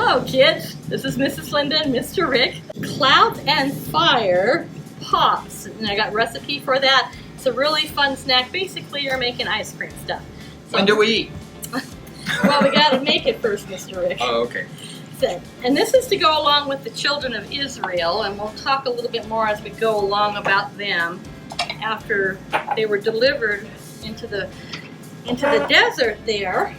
Hello kids, this is Mrs. Linda and Mr. Rick. Clouds and Fire Pops, and I got a recipe for that. It's a really fun snack. Basically you're making ice cream stuff. So, when do we eat? Well, we gotta make it first, Mr. Rick. Oh, okay. And this is to go along with the children of Israel, and we'll talk a little bit more as we go along about them after they were delivered into the desert there.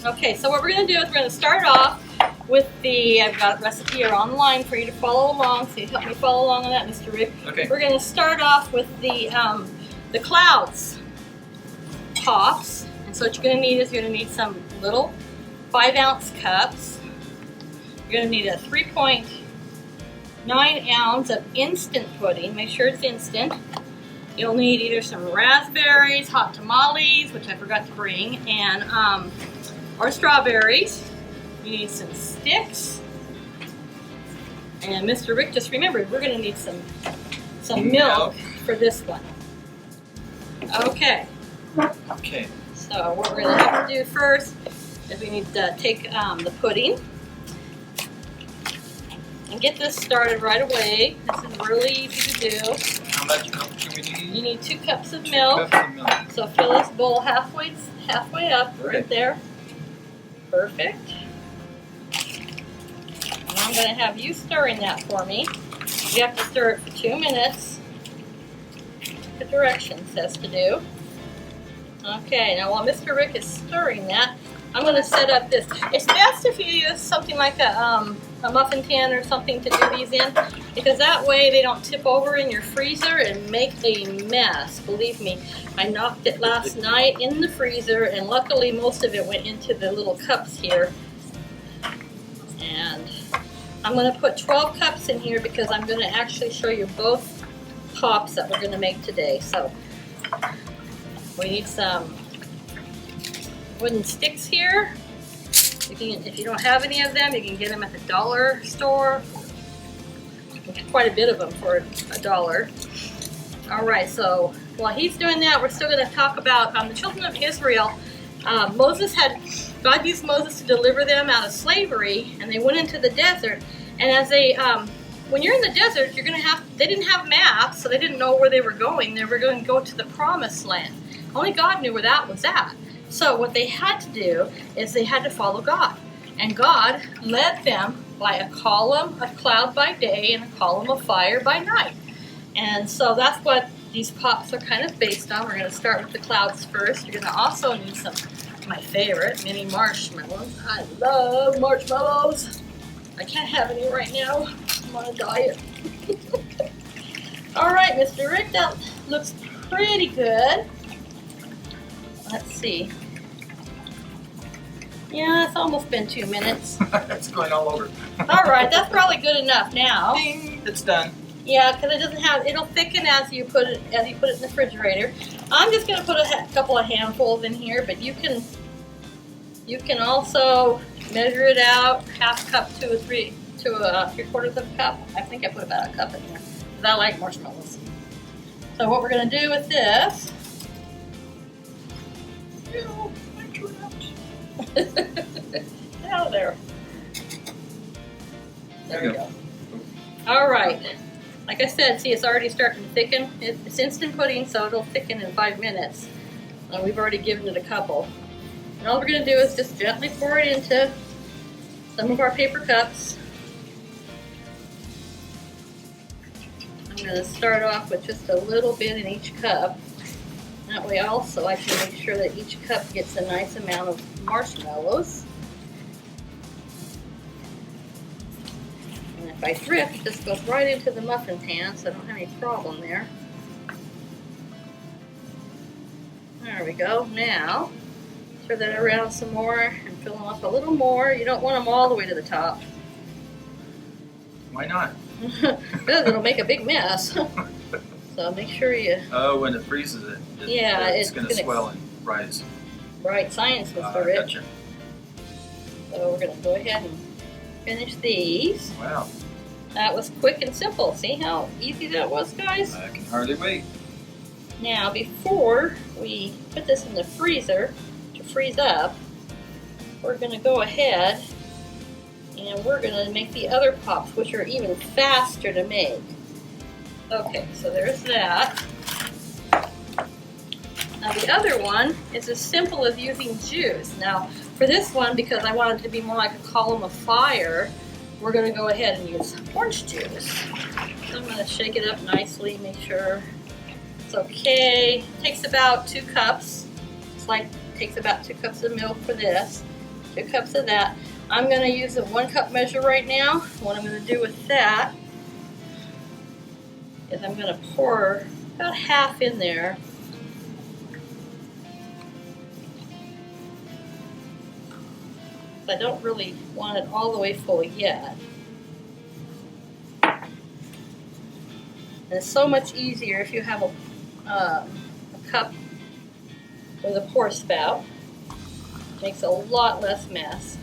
Okay, so what we're going to do is we're going to start off with I've got a recipe here online for you to follow along, so you help me follow along on that, Mr. Rick. Okay. We're going to start off with the Clouds Pops, and so what you're going to need is you're going to need some little 5-ounce cups. You're going to need a 3.9 ounce of instant pudding. Make sure it's instant. You'll need either some raspberries, hot tamales, which I forgot to bring, and or strawberries. You need some sticks. And Mr. Rick just remembered we're going to need some milk for this one. Okay. Okay. So what we're going to have to do first is we need to take the pudding and get this started right away. This is really easy to do. How much milk do we need? You need 2 cups of milk. 2 cups of milk. So fill this bowl halfway up, right there. Perfect. And I'm going to have you stirring that for me. You have to stir it for 2 minutes. The direction says to do. Okay, now while Mr. Rick is stirring that, I'm going to set up this. It's best if you use something like a muffin tin or something to do these in, because that way they don't tip over in your freezer and make a mess. Believe me, I knocked it last night in the freezer, and luckily most of it went into the little cups here. And I'm going to put 12 cups in here because I'm going to actually show you both pops that we're going to make today. So we need some wooden sticks here. If you don't have any of them, you can get them at the dollar store. You can get quite a bit of them for $1. Alright, so while he's doing that, we're still going to talk about the children of Israel. God used Moses to deliver them out of slavery, and they went into the desert. And as when you're in the desert, they didn't have maps, so they didn't know where they were going. They were going to go to the promised land. Only God knew where that was at. So what they had to do is they had to follow God. And God led them by a column of cloud by day and a column of fire by night. And so that's what these pops are kind of based on. We're going to start with the clouds first. You're going to also need some of my favorite, mini marshmallows. I love marshmallows. I can't have any right now. I'm on a diet. All right, Mr. Rick, that looks pretty good. Let's see. Yeah, it's almost been 2 minutes. It's going all over. All right, that's probably good enough now. Ding, it's done. Yeah, because it doesn't have. It'll thicken as you put it in the refrigerator. I'm just going to put a couple of handfuls in here, but you can also measure it out, half cup to a 3/4 of a cup. I think I put about a cup in there because I like marshmallows. So what we're going to do with this. Ew, I dropped. Get out of there. There we go. All right. Like I said, see, it's already starting to thicken. It's instant pudding, so it'll thicken in 5 minutes. We've already given it a couple. And all we're going to do is just gently pour it into some of our paper cups. I'm going to start off with just a little bit in each cup. That way also I can make sure that each cup gets a nice amount of marshmallows. And if I drift, it just goes right into the muffin pan, so I don't have any problem there. There we go. Now, stir that around some more and fill them up a little more. You don't want them all the way to the top. Why not? Because it'll make a big mess. So make sure you... Oh, when it freezes it, it's going to swell and rise. Right, science, Mr. Rick. Gotcha. So we're going to go ahead and finish these. Wow. That was quick and simple. See how easy that was, guys? I can hardly wait. Now, before we put this in the freezer to freeze up, we're going to go ahead And we're going to make the other pops, which are even faster to make. Okay, so there's that. Now the other one is as simple as using juice. Now for this one, because I want it to be more like a column of fire, we're going to go ahead and use orange juice. So I'm going to shake it up nicely, make sure it's okay. It takes about 2 cups. It's like takes about 2 cups of milk for this, 2 cups of that. I'm going to use a 1 cup measure right now. What I'm going to do with that is I'm going to pour about half in there. I don't really want it all the way full yet. And it's so much easier if you have a cup with a pour spout. Makes a lot less mess.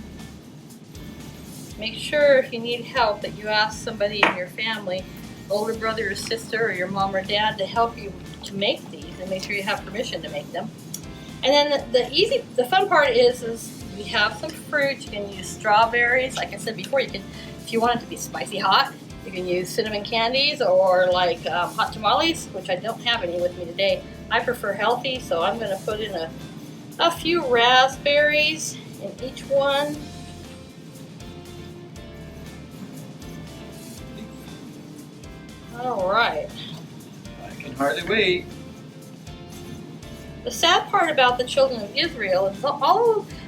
Make sure if you need help that you ask somebody in your family, older brother or sister or your mom or dad, to help you to make these, and make sure you have permission to make them. And then the fun part is we have some fruit. You can use strawberries. Like I said before, you can, if you want it to be spicy hot, you can use cinnamon candies or like hot tamales, which I don't have any with me today. I prefer healthy, so I'm going to put in a few raspberries in each one. All right. I can hardly wait. The sad part about the children of Israel is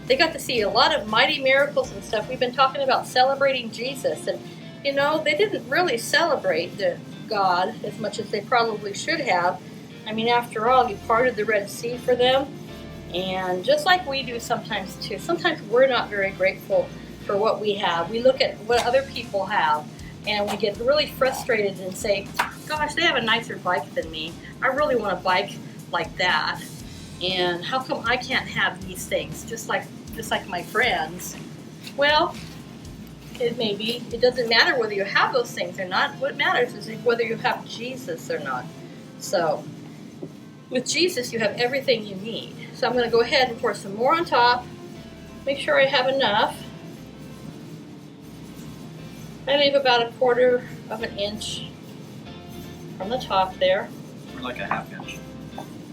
they got to see a lot of mighty miracles and stuff. We've been talking about celebrating Jesus, and you know, they didn't really celebrate God as much as they probably should have. I mean, after all, He parted the Red Sea for them, and just like we do sometimes too, sometimes we're not very grateful for what we have. We look at what other people have, and we get really frustrated and say, gosh, they have a nicer bike than me. I really want a bike like that. And how come I can't have these things just like my friends? Well, it doesn't matter whether you have those things or not. What matters is whether you have Jesus or not. So with Jesus, you have everything you need. So I'm going to go ahead and pour some more on top. Make sure I have enough. I leave about 1/4 of an inch from the top there. Or like a 1/2 inch.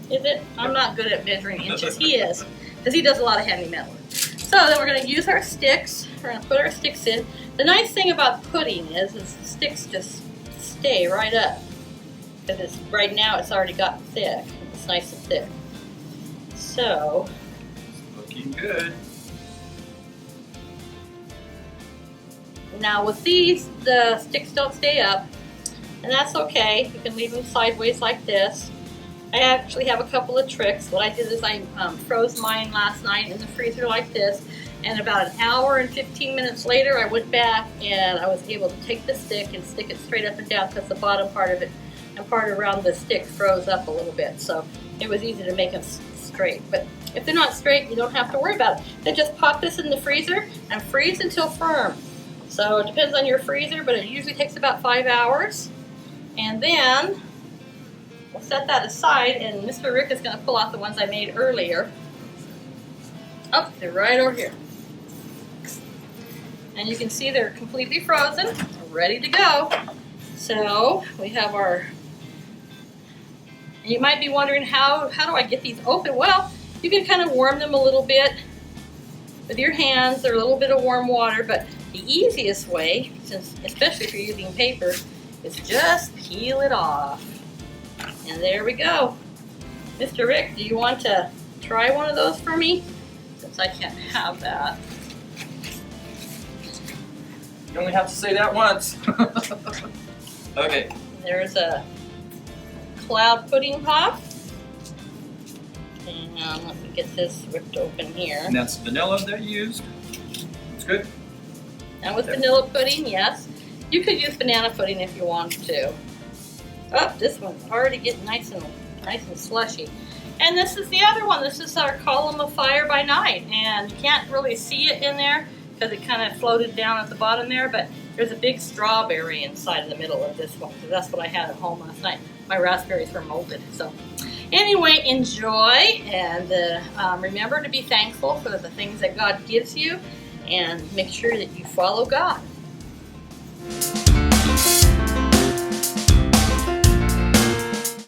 Is it? I'm not good at measuring inches. He is, because he does a lot of heavy metal. So then we're going to use our sticks. We're going to put our sticks in. The nice thing about pudding is the sticks just stay right up. Because right now it's already gotten thick. It's nice and thick. So. Looking good. Now with these, the sticks don't stay up. And that's okay. You can leave them sideways like this. I actually have a couple of tricks. What I did is I froze mine last night in the freezer like this, and about 1 hour and 15 minutes later I went back and I was able to take the stick and stick it straight up and down, because the bottom part of it and part around the stick froze up a little bit, so it was easy to make them straight. But if they're not straight, you don't have to worry about it. Then just pop this in the freezer and freeze until firm. So it depends on your freezer, but it usually takes about 5 hours. And then we'll set that aside, and Mr. Rick is going to pull out the ones I made earlier. Oh, they're right over here. And you can see they're completely frozen, ready to go. So we have our, and you might be wondering, how do I get these open? Well, you can kind of warm them a little bit with your hands or a little bit of warm water, but the easiest way, especially if you're using paper, is just peel it off. And there we go. Mr. Rick, do you want to try one of those for me? Since I can't have that. You only have to say that once. Okay. There's a cloud pudding pop. And let me get this ripped open here. And that's vanilla that you used. It's good. And with vanilla pudding, yes. You could use banana pudding if you wanted to. Oh, this one's already getting nice and slushy. And this is the other one. This is our column of fire by night. And you can't really see it in there because it kind of floated down at the bottom there, but there's a big strawberry inside of the middle of this one, because that's what I had at home last night. My raspberries were molded. So anyway, enjoy, and remember to be thankful for the things that God gives you. and make sure that you follow God.